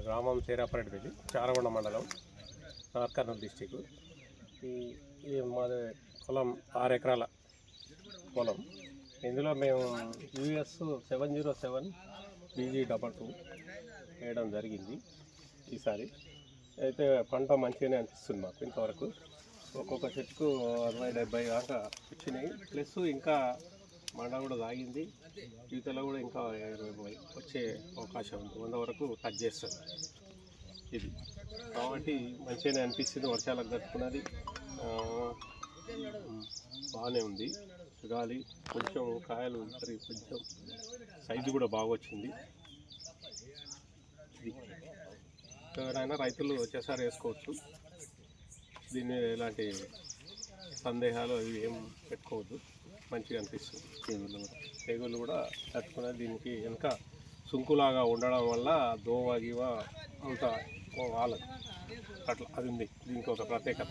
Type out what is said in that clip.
గ్రామం సేరాపరెడ్డిపల్లి, చారగొండ మండలం, కర్నూలు డిస్టిక్. ఇది మాది పొలం 6 ఎకరాల పొలం. ఇందులో మేము US 707 BG22 వేయడం జరిగింది. ఈసారి అయితే పంట మంచిగానే అనిపిస్తుంది మాకు. ఇంతవరకు ఒక్కొక్క చెట్టుకు 60-70 దాకా వచ్చినాయి. ప్లస్ ఇంకా మండ కూడా తాగింది. ఈతలో కూడా ఇంకా 20 వచ్చే అవకాశం ఉంది. 100 వరకు టచ్ చేస్తుంది ఇది. కాబట్టి మంచిగానే అనిపిస్తుంది. వర్షాలకు దక్కున్నది, బాగానే ఉంది. గాలి కొంచెం కాయలు మరి కొంచెం సైజు కూడా బాగా వచ్చింది. ఎవరైనా రైతులు వచ్చేసారి వేసుకోవచ్చు. దీన్ని ఎలాంటి సందేహాలు అవి ఏం పెట్టుకోవద్దు. మంచిగా అనిపిస్తుంది. తెగులు కూడా తట్టుకున్నది. దీనికి వెనక సుంకులాగా ఉండడం వల్ల దోవ గీవ అంత వాళ్ళది అట్లా అది ఉంది. దీనికి ఒక ప్రత్యేకత.